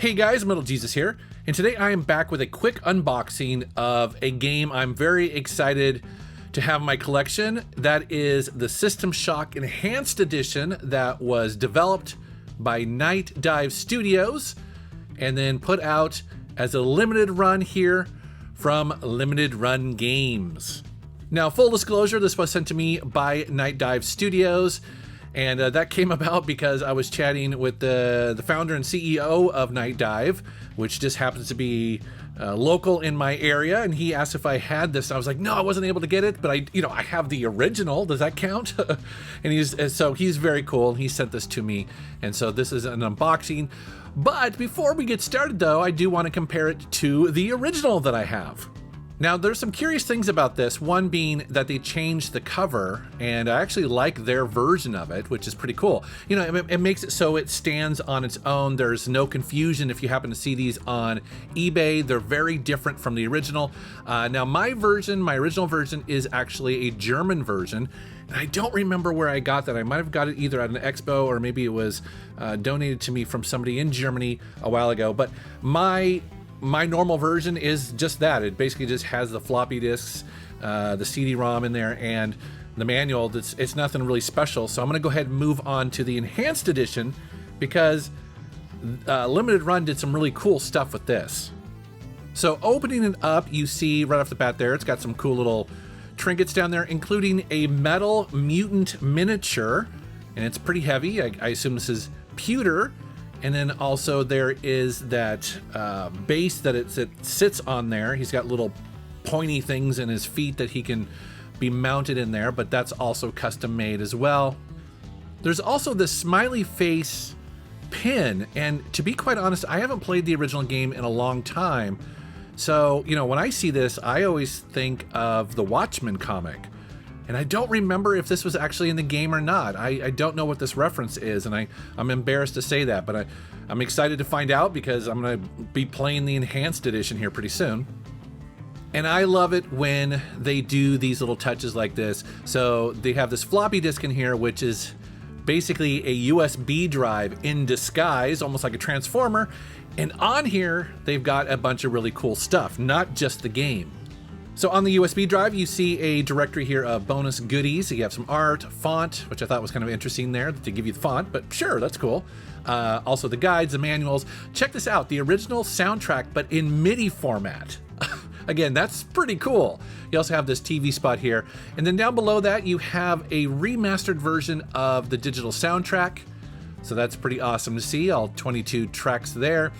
Hey guys, Metal Jesus here, and today I am back with a quick unboxing of a game I'm very excited to have in my collection. That is the System Shock Enhanced Edition that was developed by Nightdive Studios and then put out as a limited run here from Limited Run Games. Now, full disclosure, this was sent to me by Nightdive Studios, and that came about because I was chatting with the founder and CEO of Nightdive, which just happens to be local in my area, and he asked if I had this. I was like, no, I wasn't able to get it, but I have the original. Does that count? And he's very cool. He sent this to me, and so this is an unboxing. But before we get started, though, I do want to compare it to the original that I have. Now, there's some curious things about this, one being that they changed the cover, and I actually like their version of it, which is pretty cool. You know, it makes it so it stands on its own. There's no confusion if you happen to see these on eBay. They're very different from the original. Now, my original version is actually a German version, and I don't remember where I got that. I might have got it either at an expo or maybe it was donated to me from somebody in Germany a while ago, but my normal version is just that. It basically just has the floppy disks, the CD-ROM in there, and the manual. It's nothing really special. So I'm going to go ahead and move on to the Enhanced Edition because Limited Run did some really cool stuff with this. So opening it up, you see right off the bat there, it's got some cool little trinkets down there, including a metal mutant miniature, and it's pretty heavy. I assume this is pewter. And then also there is that base that it sits on there. He's got little pointy things in his feet that he can be mounted in there, but that's also custom made as well. There's also this smiley face pin, and to be quite honest, I haven't played the original game in a long time. So, you know, when I see this, I always think of the Watchmen comic. And I don't remember if this was actually in the game or not. I don't know what this reference is, and I'm embarrassed to say that, but I'm excited to find out because I'm going to be playing the Enhanced Edition here pretty soon. And I love it when they do these little touches like this. So they have this floppy disk in here, which is basically a USB drive in disguise, almost like a transformer. And on here, they've got a bunch of really cool stuff, not just the game. So on the USB drive, you see a directory here of bonus goodies. You have some art, font, which I thought was kind of interesting there to give you the font, but sure, that's cool. Also the guides, the manuals. Check this out, the original soundtrack, but in MIDI format. Again, that's pretty cool. You also have this TV spot here. And then down below that, you have a remastered version of the digital soundtrack. So that's pretty awesome to see, all 22 tracks there.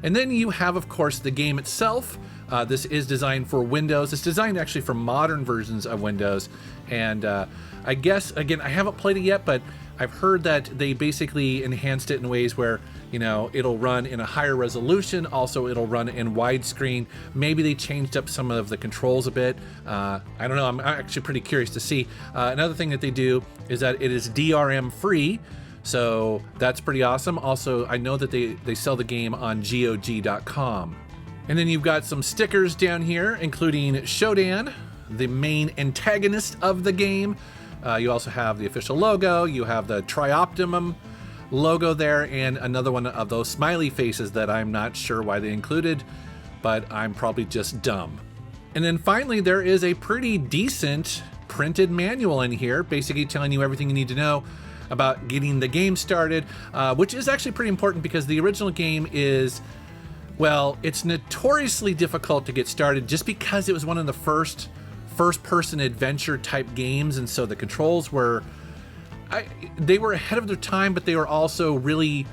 And then you have, of course, the game itself. This is designed for Windows. It's designed actually for modern versions of Windows. And I guess, again, I haven't played it yet, but I've heard that they basically enhanced it in ways where, you know, it'll run in a higher resolution. Also, it'll run in widescreen. Maybe they changed up some of the controls a bit. I don't know. I'm actually pretty curious to see. Another thing that they do is that it is DRM free. So that's pretty awesome. Also, I know that they sell the game on GOG.com. And then you've got some stickers down here, including Shodan, the main antagonist of the game. You also have the official logo. You have the Trioptimum logo there, and another one of those smiley faces that I'm not sure why they included, but I'm probably just dumb. And then finally, there is a pretty decent printed manual in here, basically telling you everything you need to know about getting the game started, which is actually pretty important because the original game is, well, it's notoriously difficult to get started just because it was one of the first-person adventure type games, and so the controls were, they were ahead of their time, but they were also really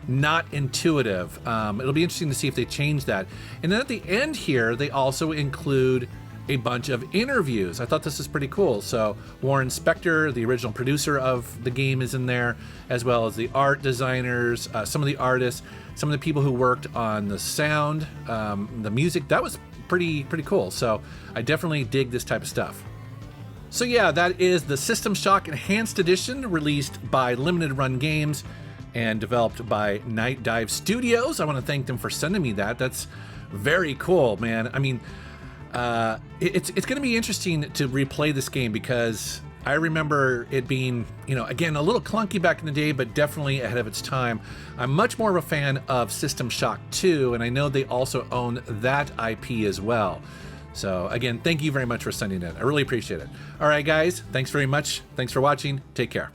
not intuitive. It'll be interesting to see if they change that. And then at the end here, they also include a bunch of interviews. I thought this was pretty cool. So Warren Spector, the original producer of the game, is in there, as well as the art designers, some of the artists, some of the people who worked on the sound, the music. That was pretty cool. So I definitely dig this type of stuff. So yeah, that is the System Shock Enhanced Edition, released by Limited Run Games and developed by Nightdive Studios. I want to thank them for sending me that. That's very cool, man. I mean, it's going to be interesting to replay this game because I remember it being, you know, again, a little clunky back in the day, but definitely ahead of its time. I'm much more of a fan of System Shock 2, and I know they also own that IP as well. So again, thank you very much for sending it. I really appreciate it. All right, guys, thanks very much. Thanks for watching. Take care.